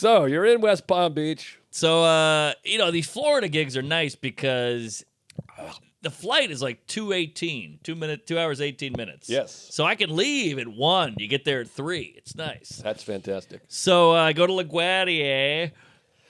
So you're in West Palm Beach. So, these Florida gigs are nice because the flight is like 2 hours, 18 minutes. Yes. So I can leave at 1. You get there at 3. It's nice. That's fantastic. So I go to LaGuardia,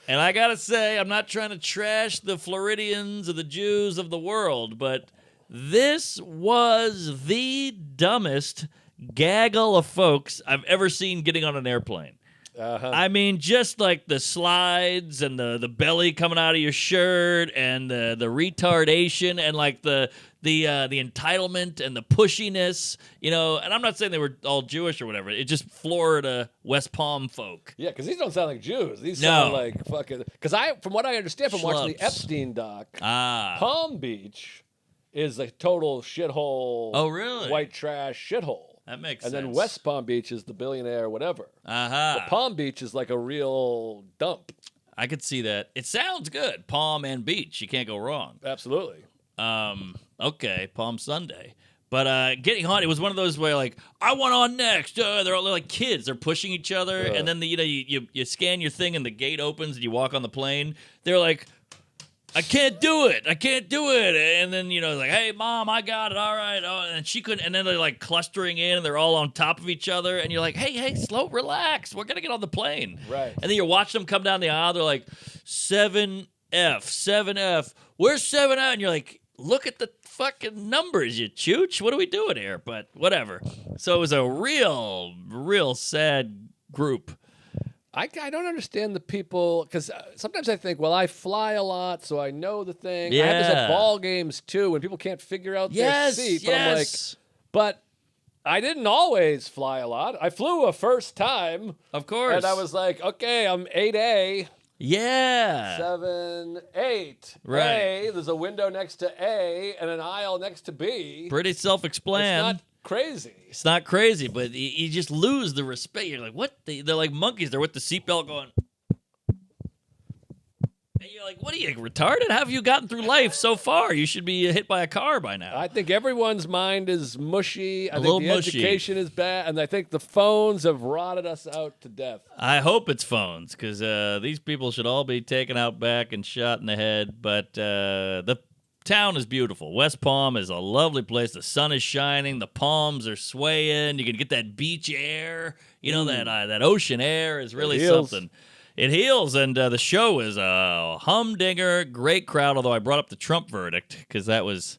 and I got to say, I'm not trying to trash the Floridians or the Jews of the world, but this was the dumbest gaggle of folks I've ever seen getting on an airplane. I mean, just like the slides and the belly coming out of your shirt and the retardation and like the entitlement and the pushiness, and I'm not saying they were all Jewish or whatever. It's just Florida, West Palm folk. Yeah, because these don't sound like Jews. These sound like fucking... Because from what I understand from watching the Epstein doc, Palm Beach is a total shithole. Oh, really? White trash shithole. That makes sense. sense. And then West Palm Beach is the billionaire whatever. But Palm Beach is like a real dump. I could see that. It sounds good. Palm and beach. You can't go wrong. Absolutely. Okay, Palm Sunday. But getting on, it was one of those where like, I want on next. They're all like kids. They're pushing each other. And then, you scan your thing and the gate opens and you walk on the plane. They're like, I can't do it. And then, like, hey, Mom, I got it. All right. Oh, and she couldn't. And then they're like clustering in and they're all on top of each other. And you're like, hey, slow, relax. We're going to get on the plane. Right. And then you're watching them come down the aisle. They're like, 7F. Where's 7F? And you're like, look at the fucking numbers, you chooch. What are we doing here? But whatever. So it was a real sad group. I don't understand the people, because sometimes I think, well, I fly a lot, so I know the thing. Yeah. I have this at ball games, too, when people can't figure out their seat. But I'm like, but I didn't always fly a lot. I flew a first time. Of course. And I was like, okay, I'm 8A. Yeah. 7, 8. Right. A, there's a window next to A and an aisle next to B. Pretty self-explanatory. It's not crazy. It's not crazy, but you just lose the respect. You're like, what? They're like monkeys. They're with the seatbelt going. And you're like, what are you, retarded? How have you gotten through life so far? You should be hit by a car by now. I think everyone's mind is mushy. I think the mushy. education is bad. And I think the phones have rotted us out to death. I hope it's phones, because these people should all be taken out back and shot in the head. But the town is beautiful. West Palm is a lovely place. The sun is shining. The palms are swaying. You can get that beach air. That ocean air is really something. It heals, and the show is a humdinger, great crowd, although I brought up the Trump verdict because that was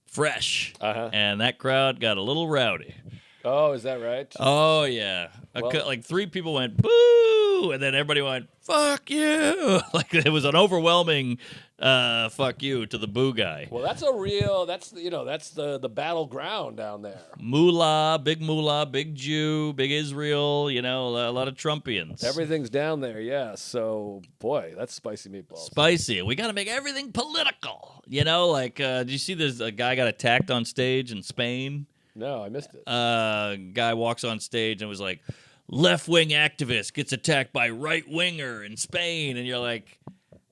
fresh, and that crowd got a little rowdy. Oh, is that right? Oh, yeah. Like 3 people went, boo, and then everybody went, fuck you. Like it was an overwhelming fuck you to the boo guy. Well, that's the battleground down there. Moolah, big Jew, big Israel, a lot of Trumpians. Everything's down there, yeah. So, boy, that's spicy meatballs. Spicy. We got to make everything political. Did you see this guy got attacked on stage in Spain? No, I missed it. Guy walks on stage and was like, left-wing activist gets attacked by right-winger in Spain. And you're like,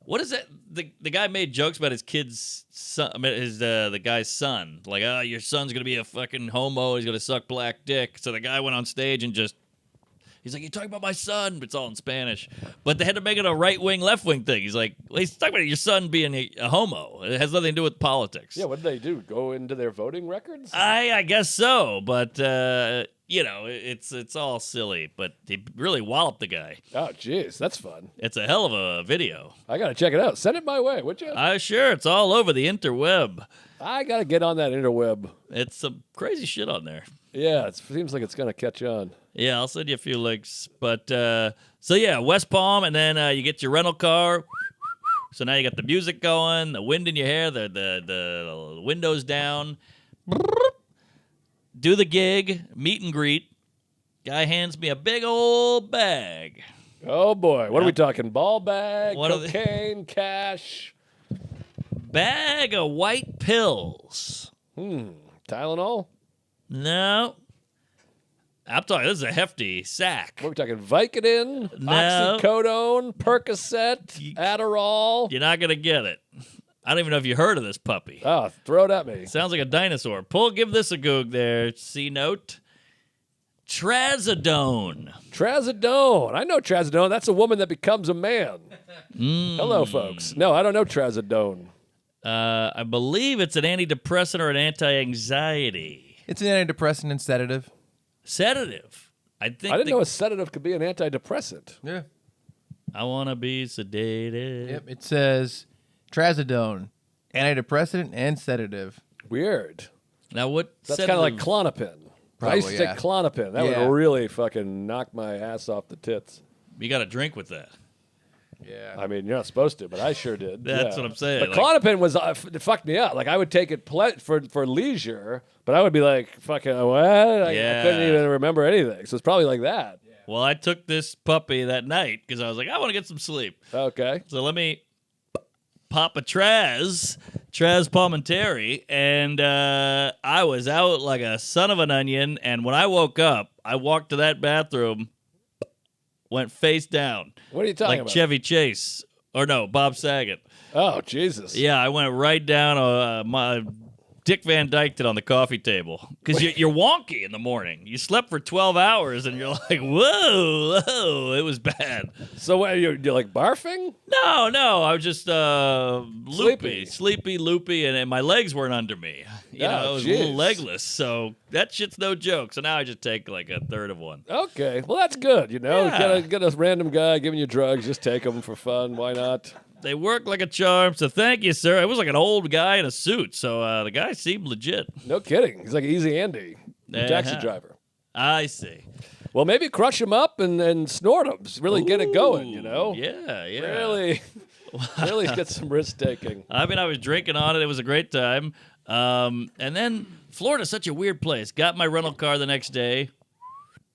what is that? The guy made jokes about his kid's son, the guy's son. Like, your son's going to be a fucking homo. He's going to suck black dick. So the guy went on stage and he's like, you're talking about my son, but it's all in Spanish. But they had to make it a right-wing, left-wing thing. He's like, well, he's talking about your son being a homo. It has nothing to do with politics. Yeah, what did they do? Go into their voting records? I guess so, but it's all silly. But he really walloped the guy. Oh, jeez, that's fun. It's a hell of a video. I gotta check it out. Send it my way, would you? Sure, it's all over the interweb. I gotta get on that interweb. It's some crazy shit on there. Yeah, it seems like it's gonna catch on. Yeah, I'll send you a few links. But West Palm, and then you get your rental car. So now you got the music going, the wind in your hair, the windows down. Do the gig, meet and greet. Guy hands me a big old bag. Oh boy, what are we talking? Ball bag, cocaine, cash. Bag of white pills. Tylenol? No. I'm talking, this is a hefty sack. What are we talking? Vicodin? No. Oxycodone? Percocet? Adderall? You're not going to get it. I don't even know if you heard of this puppy. Oh, throw it at me. Sounds like a dinosaur. Give this a goog there, C-note. Trazodone. Trazodone. I know Trazodone. That's a woman that becomes a man. Hello, folks. No, I don't know Trazodone. I believe it's an antidepressant or an anti-anxiety. It's an antidepressant and sedative. Sedative. I didn't know a sedative could be an antidepressant. Yeah. I want to be sedated. Yep. It says Trazodone, antidepressant and sedative. Weird. Now what? That's kind of like Klonopin. I used to take Klonopin. That would really fucking knock my ass off the tits. You got to drink with that. Yeah. I mean, you're not supposed to, but I sure did. That's what I'm saying. But Klonopin was it fucked me up. Like I would take it for leisure, but I would be like, fucking what? I couldn't even remember anything. So it's probably like that. Yeah. Well, I took this puppy that night because I was like, I want to get some sleep. Okay. So let me pop a Traz Palmentary, and I was out like a son of an onion. And when I woke up, I walked to that bathroom, went face down. What are you talking about? Like Chevy Chase. Or no, Bob Saget. Oh, Jesus. Yeah, I went right down my Dick Van Dyke did on the coffee table. Because you're wonky in the morning. You slept for 12 hours, and you're like, whoa, it was bad. So what, you're like barfing? No, I was just sleepy, loopy, and my legs weren't under me. I was a little legless, so that shit's no joke. So now I just take like a third of one. Okay, well that's good. Get a random guy giving you drugs, just take them for fun. Why not? They work like a charm, so thank you, sir. It was like an old guy in a suit, so the guy seemed legit. No kidding. He's like Easy Andy, taxi driver. I see. Well, maybe crush him up and snort him. Really get it going, Yeah. Really get some risk taking. I mean, I was drinking on it. It was a great time. And then Florida's such a weird place. Got my rental car the next day.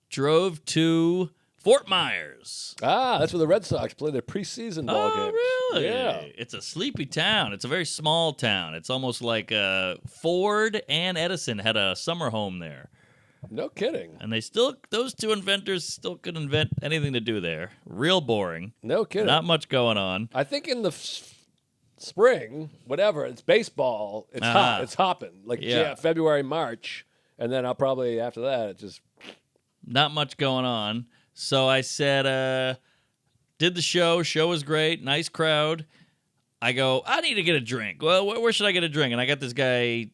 Drove to Fort Myers. That's where the Red Sox play their preseason ball games. Really? Yeah. It's a sleepy town. It's a very small town. It's almost like Ford and Edison had a summer home there. No kidding. And those two inventors still could invent anything to do there. Real boring. No kidding. Not much going on. I think in the spring, whatever, it's baseball. It's hot. It's hopping. Like February, March. And then I'll probably, after that, it just... Not much going on. So I said, did the show. Show was great. Nice crowd. I go, I need to get a drink. Well, where should I get a drink? And I got this guy,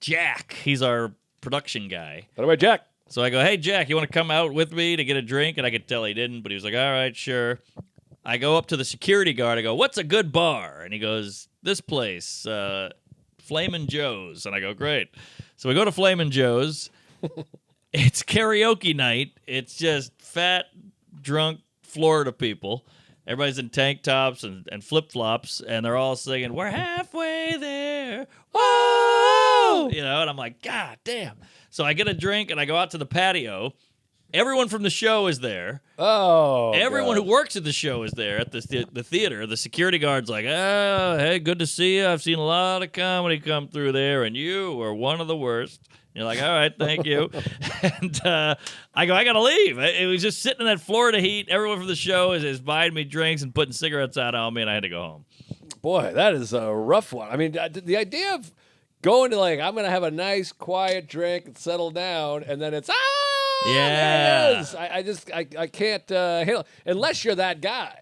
Jack. He's our production guy. By the way, Jack. So I go, hey, Jack, you want to come out with me to get a drink? And I could tell he didn't, but he was like, all right, sure. I go up to the security guard. I go, what's a good bar? And he goes, this place, Flamin' Joe's. And I go, great. So we go to Flamin' Joe's. It's karaoke night. It's just fat, drunk Florida people. Everybody's in tank tops and flip-flops, and they're all singing, we're halfway there. Whoa! And I'm like, God damn. So I get a drink, and I go out to the patio. Everyone from the show is there. Oh, everyone who works at the show is there at the theater. The security guard's like, oh, hey, good to see you. I've seen a lot of comedy come through there, and you are one of the worst. You're like, all right, thank you. And I go, I got to leave. It was just sitting in that Florida heat. Everyone from the show is buying me drinks and putting cigarettes out on me, and I had to go home. Boy, that is a rough one. I mean, the idea of going to I'm going to have a nice, quiet drink and settle down, and then it's, there it is. I can't handle it. Unless you're that guy.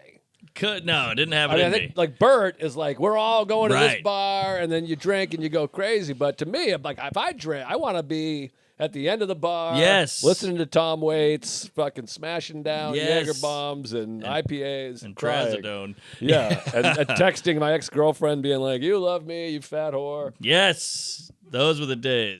No, it didn't happen. I think like Bert is like, we're all going to this bar, and then you drink and you go crazy. But to me, I'm like, if I drink, I want to be at the end of the bar, listening to Tom Waits, fucking smashing down Jaeger bombs and IPAs and Trazodone. Yeah, and texting my ex-girlfriend, being like, "You love me, you fat whore." Yes, those were the days.